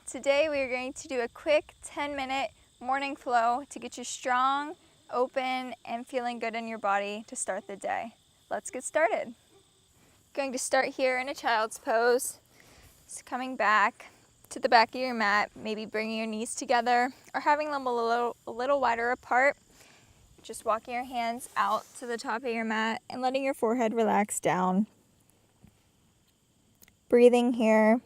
Today we are going to do a quick 10-minute morning flow to get you strong, open, and feeling good in your body to start the day. Let's get started. Going to start here in a child's pose. So coming back to the back of your mat, maybe bringing your knees together or having them a little wider apart. Just walking your hands out to the top of your mat and letting your forehead relax down. Breathing here.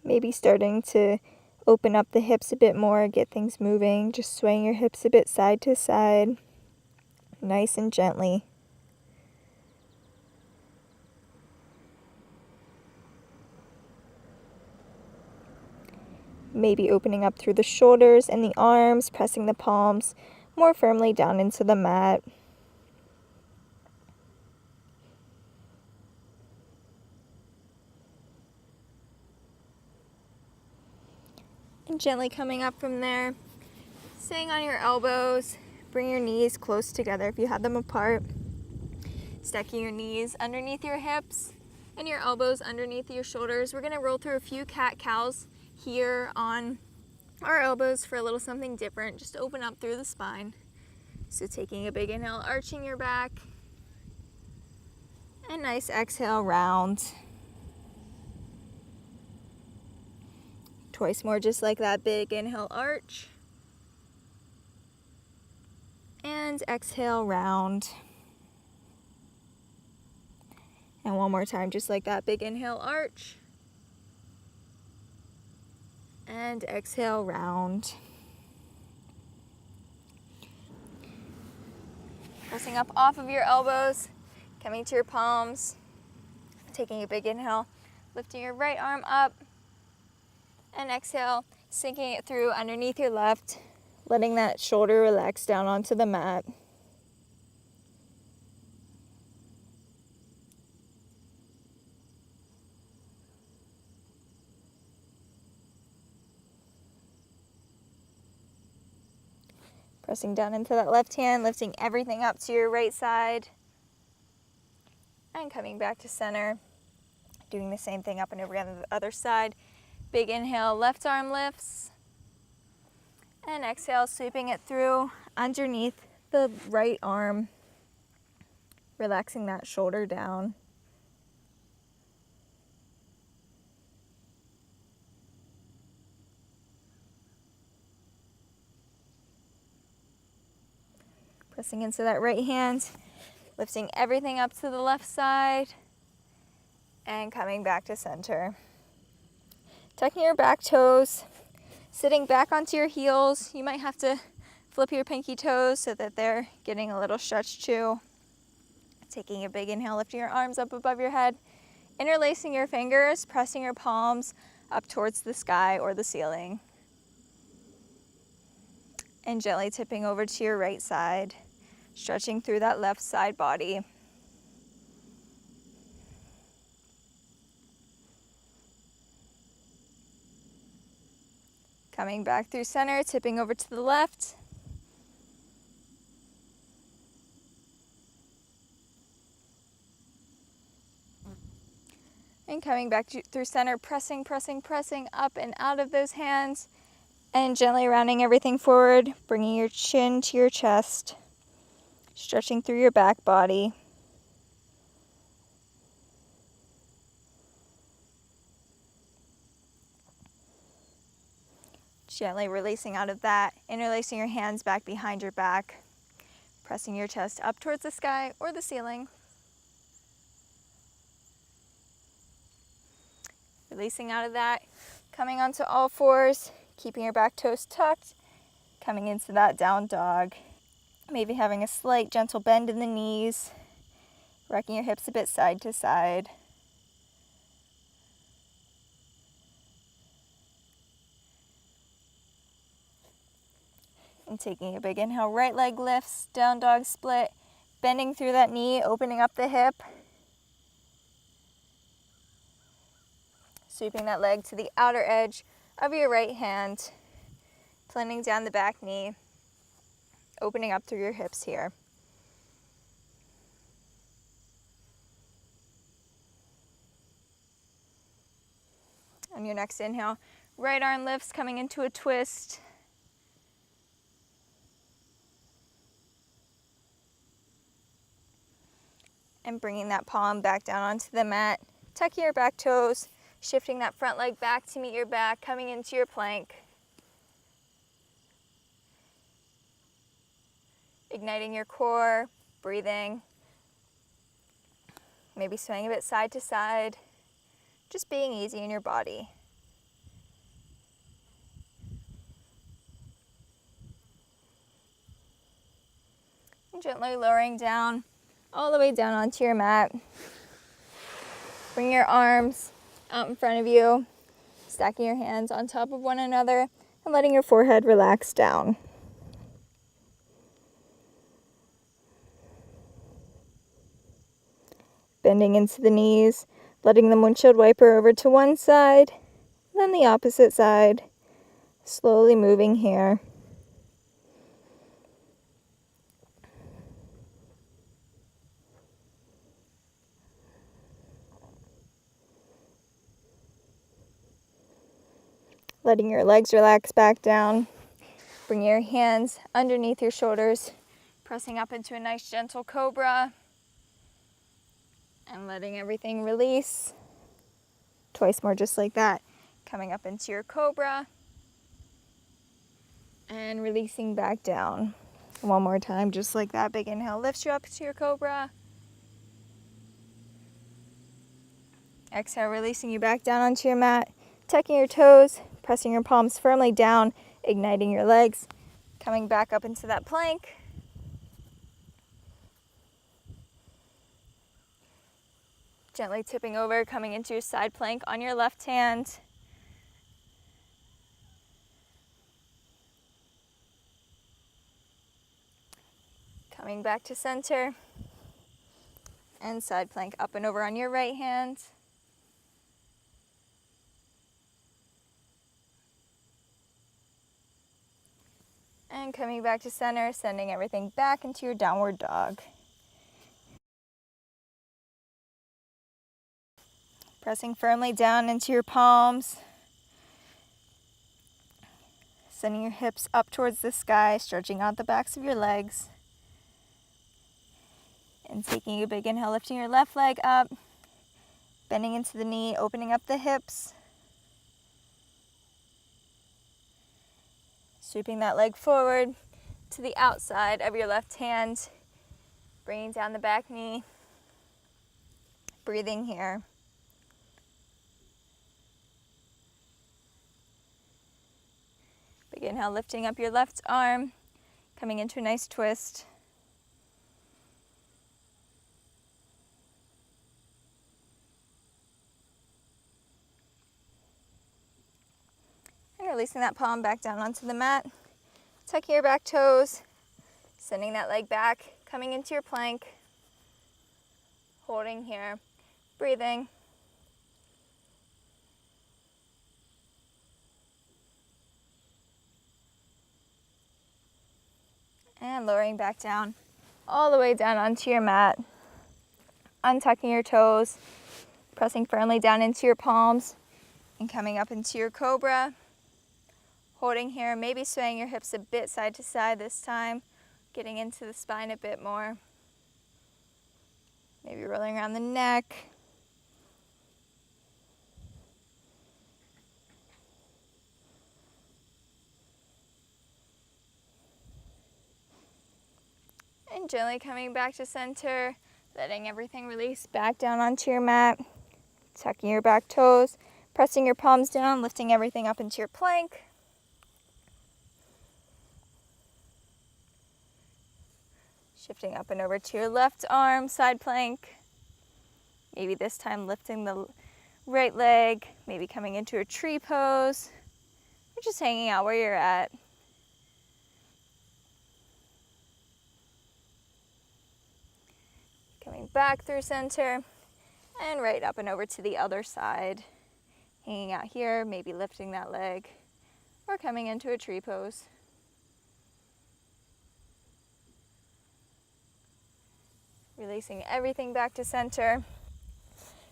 Maybe starting to open up the hips a bit more, get things moving, just swaying your hips a bit side to side, nice and gently. Maybe opening up through the shoulders and the arms, pressing the palms more firmly down into the mat. And gently coming up from there, staying on your elbows, bring your knees close together if you have them apart. Stacking your knees underneath your hips and your elbows underneath your shoulders. We're gonna roll through a few cat-cows here on our elbows for a little something different, just to open up through the spine. So taking a big inhale, arching your back, and nice exhale, round. Twice more, just like that. Big inhale, arch. And exhale, round. And one more time, just like that. Big inhale, arch. And exhale, round. Pressing up off of your elbows, coming to your palms. Taking a big inhale, lifting your right arm up. And exhale, sinking it through underneath your left, letting that shoulder relax down onto the mat. Pressing down into that left hand, lifting everything up to your right side. And coming back to center. Doing the same thing up and over on the other side. Big inhale, left arm lifts. And exhale, sweeping it through underneath the right arm. Relaxing that shoulder down. Pressing into that right hand, lifting everything up to the left side, and coming back to center. Tucking your back toes, sitting back onto your heels. You might have to flip your pinky toes so that they're getting a little stretch too. Taking a big inhale, lifting your arms up above your head, interlacing your fingers, pressing your palms up towards the sky or the ceiling. And gently tipping over to your right side, stretching through that left side body. Coming back through center, tipping over to the left. And coming back through center, pressing up and out of those hands. And gently rounding everything forward, bringing your chin to your chest, stretching through your back body. Gently releasing out of that, interlacing your hands back behind your back, pressing your chest up towards the sky or the ceiling. Releasing out of that, coming onto all fours, keeping your back toes tucked, coming into that down dog. Maybe having a slight gentle bend in the knees, rocking your hips a bit side to side. And taking a big inhale, right leg lifts, down dog split, bending through that knee, opening up the hip, Sweeping that leg to the outer edge of your right hand, planting down the back knee, opening up through your hips here. On your next inhale, right arm lifts, coming into a twist. And bringing that palm back down onto the mat. Tucking your back toes, shifting that front leg back to meet your back, coming into your plank. Igniting your core, breathing. Maybe swaying a bit side to side. Just being easy in your body. And gently lowering down, all the way down onto your mat. Bring your arms out in front of you, stacking your hands on top of one another and letting your forehead relax down. Bending into the knees, letting the windshield wiper over to one side, then the opposite side. Slowly moving here. Letting your legs relax back down. Bring your hands underneath your shoulders, pressing up into a nice gentle cobra. And letting everything release. Twice more just like that. Coming up into your cobra. And releasing back down. One more time, just like that. Big inhale lifts you up to your cobra. Exhale, releasing you back down onto your mat. Tucking your toes, pressing your palms firmly down, igniting your legs. Coming back up into that plank. Gently tipping over, coming into your side plank on your left hand. Coming back to center. And side plank up and over on your right hand. And coming back to center, sending everything back into your downward dog. Pressing firmly down into your palms. Sending your hips up towards the sky, stretching out the backs of your legs. And taking a big inhale, lifting your left leg up. Bending into the knee, opening up the hips. Sweeping that leg forward to the outside of your left hand. Bringing down the back knee. Breathing here. Big inhale, lifting up your left arm, coming into a nice twist. And releasing that palm back down onto the mat. Tucking your back toes, sending that leg back, coming into your plank. Holding here, breathing. And lowering back down, all the way down onto your mat. Untucking your toes, pressing firmly down into your palms, and coming up into your cobra. Holding here, maybe swaying your hips a bit side to side this time, getting into the spine a bit more. Maybe rolling around the neck. And gently coming back to center, letting everything release back down onto your mat. Tucking your back toes, pressing your palms down, lifting everything up into your plank. Shifting up and over to your left arm, side plank. Maybe this time lifting the right leg, maybe coming into a tree pose, or just hanging out where you're at. Coming back through center, and right up and over to the other side. hanging out here, maybe lifting that leg, or coming into a tree pose. Releasing everything back to center,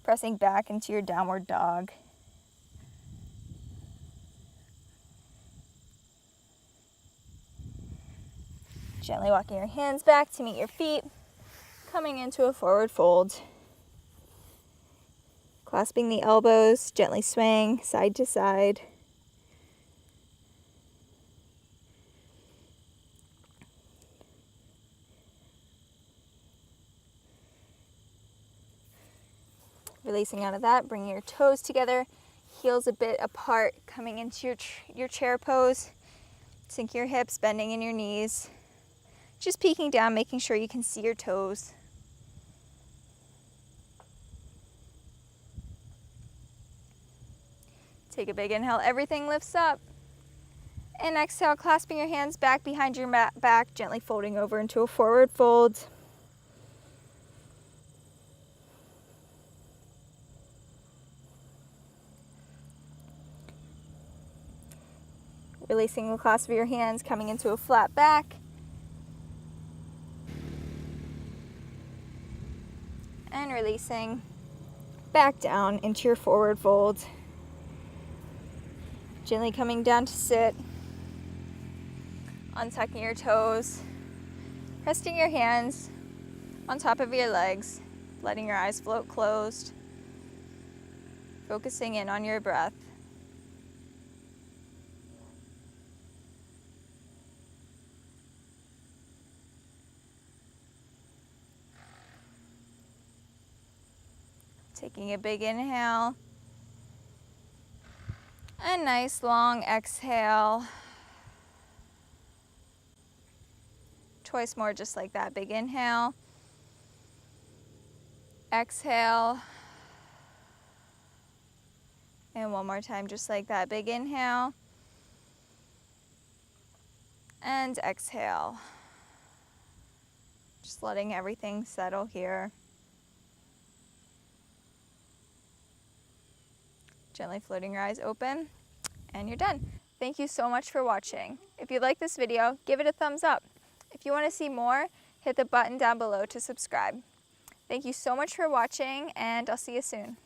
pressing back into your downward dog. Gently walking your hands back to meet your feet, coming into a forward fold. Clasping the elbows, gently swaying side to side. Releasing out of that, bringing your toes together, heels a bit apart, coming into your chair pose. Sink your hips, bending in your knees. Just peeking down, making sure you can see your toes. Take a big inhale, everything lifts up. And exhale, clasping your hands back behind your back, gently folding over into a forward fold. Releasing the clasp of your hands, coming into a flat back. And releasing back down into your forward fold. Gently coming down to sit. Untucking your toes. Resting your hands on top of your legs. Letting your eyes float closed. Focusing in on your breath. Taking a big inhale. A nice long exhale. Twice more just like that. Big inhale. Exhale. And one more time just like that. Big inhale. And exhale. Just letting everything settle here. Gently floating your eyes open, and you're done. Thank you so much for watching. If you like this video, give it a thumbs up. If you want to see more, hit the button down below to subscribe. Thank you so much for watching, and I'll see you soon.